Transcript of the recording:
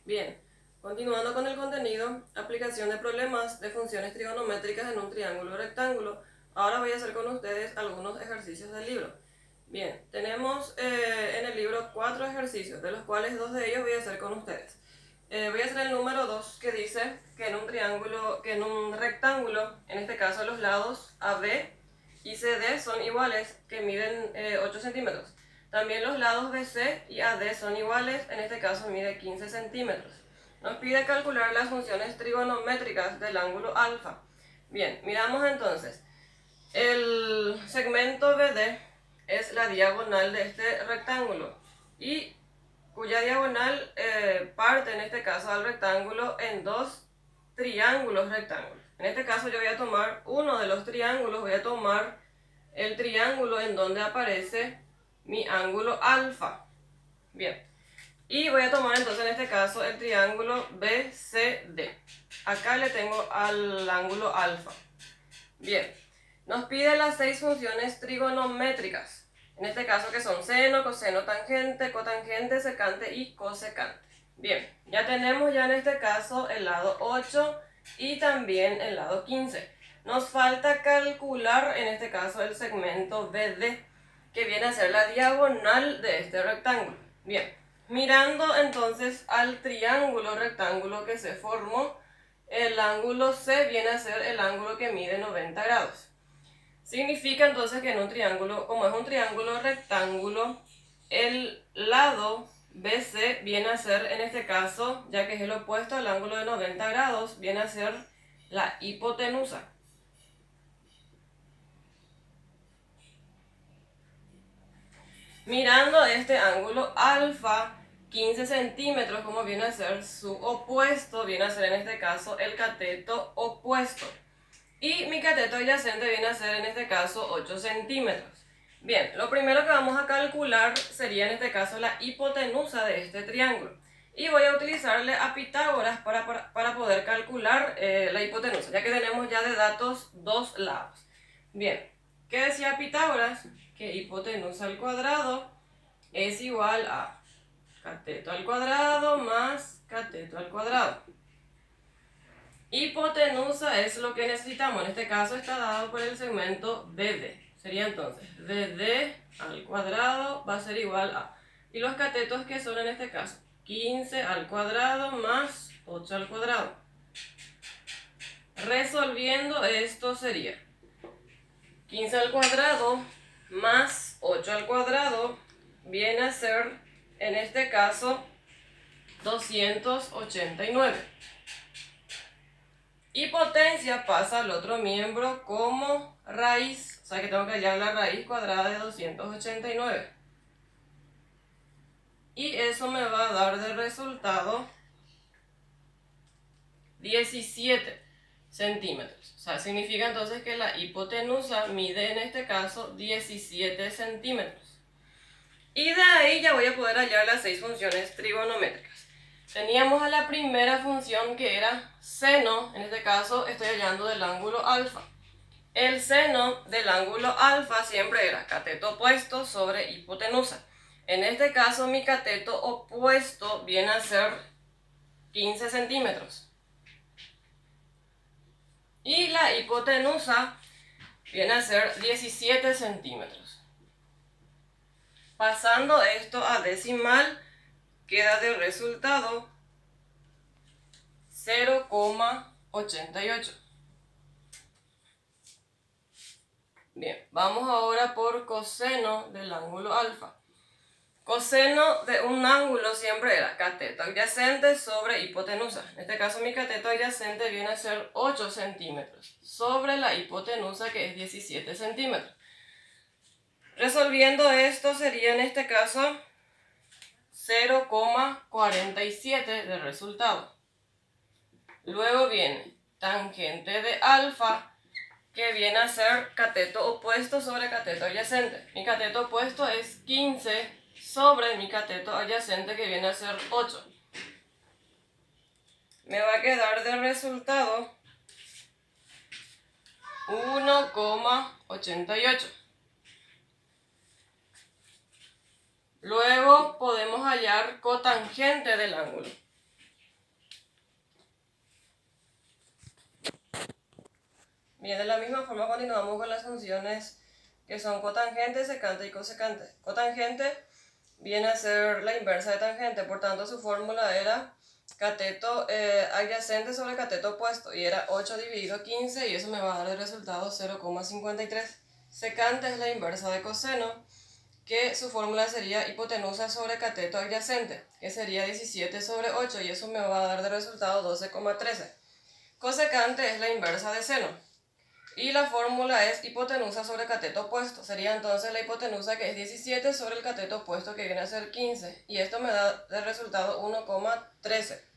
Bien, continuando con el contenido, aplicación de problemas de funciones trigonométricas en un triángulo rectángulo. Ahora voy a hacer con ustedes algunos ejercicios del libro. Bien, tenemos en el libro 4 ejercicios, de los cuales 2 de ellos voy a hacer con ustedes. Voy a hacer el número 2 que dice que en un rectángulo, en este caso los lados AB y CD son iguales, que miden 8 centímetros. También los lados BC y AD son iguales, en este caso mide 15 centímetros. Nos pide calcular las funciones trigonométricas del ángulo alfa. Bien, miramos entonces. El segmento BD es la diagonal de este rectángulo y cuya diagonal parte en este caso al rectángulo en dos triángulos rectángulos. En este caso yo voy a tomar uno de los triángulos, voy a tomar el triángulo en donde aparece mi ángulo alfa. Bien, y voy a tomar entonces en este caso el triángulo BCD. Acá le tengo al ángulo alfa. Bien, nos pide las 6 funciones trigonométricas. En este caso que son seno, coseno, tangente, cotangente, secante y cosecante. Bien, ya tenemos en este caso el lado 8 y también el lado 15. Nos falta calcular en este caso el segmento BD, que viene a ser la diagonal de este rectángulo. Bien, mirando entonces al triángulo rectángulo que se formó, el ángulo C viene a ser el ángulo que mide 90 grados. Significa entonces que en un triángulo, como es un triángulo rectángulo, el lado BC viene a ser, en este caso, ya que es el opuesto al ángulo de 90 grados, viene a ser la hipotenusa. Mirando este ángulo alfa, 15 centímetros, como viene a ser su opuesto, viene a ser en este caso el cateto opuesto. Y mi cateto adyacente viene a ser en este caso 8 centímetros. Bien, lo primero que vamos a calcular sería en este caso la hipotenusa de este triángulo. Y voy a utilizarle a Pitágoras para poder calcular la hipotenusa, ya que tenemos ya de datos dos lados. Bien, ¿qué decía Pitágoras? Que hipotenusa al cuadrado es igual a cateto al cuadrado más cateto al cuadrado. Hipotenusa es lo que necesitamos, en este caso está dado por el segmento BD. Sería entonces BD al cuadrado va a ser igual a, y los catetos que son en este caso, 15 al cuadrado más 8 al cuadrado. Resolviendo esto sería 15 al cuadrado más 8 al cuadrado viene a ser, en este caso, 289. Y potencia pasa al otro miembro como raíz, o sea que tengo que hallar la raíz cuadrada de 289. Y eso me va a dar de resultado 17 centímetros. O sea, significa entonces que la hipotenusa mide en este caso 17 centímetros. Y de ahí ya voy a poder hallar las 6 funciones trigonométricas. Teníamos a la primera función que era seno, en este caso estoy hallando del ángulo alfa. El seno del ángulo alfa siempre era cateto opuesto sobre hipotenusa. En este caso mi cateto opuesto viene a ser 15 centímetros. Y la hipotenusa viene a ser 17 centímetros. Pasando esto a decimal, queda de resultado 0,88. Bien, vamos ahora por coseno del ángulo alfa. Coseno de un ángulo siempre era cateto adyacente sobre hipotenusa. En este caso mi cateto adyacente viene a ser 8 centímetros sobre la hipotenusa, que es 17 centímetros. Resolviendo esto sería en este caso 0,47 de resultado. Luego viene tangente de alfa, que viene a ser cateto opuesto sobre cateto adyacente. Mi cateto opuesto es 15 sobre mi cateto adyacente, que viene a ser 8. Me va a quedar de resultado 1,88. Luego podemos hallar cotangente del ángulo. Bien, de la misma forma continuamos con las funciones que son cotangente, secante y cosecante. Cotangente viene a ser la inversa de tangente, por tanto su fórmula era cateto adyacente sobre cateto opuesto, y era 8 dividido 15, y eso me va a dar el resultado 0,53. Secante es la inversa de coseno, que su fórmula sería hipotenusa sobre cateto adyacente, que sería 17 sobre 8, y eso me va a dar de resultado 12,13. Cosecante es la inversa de seno, y la fórmula es hipotenusa sobre cateto opuesto. Sería entonces la hipotenusa, que es 17 sobre el cateto opuesto, que viene a ser 15, y esto me da de resultado 1,13.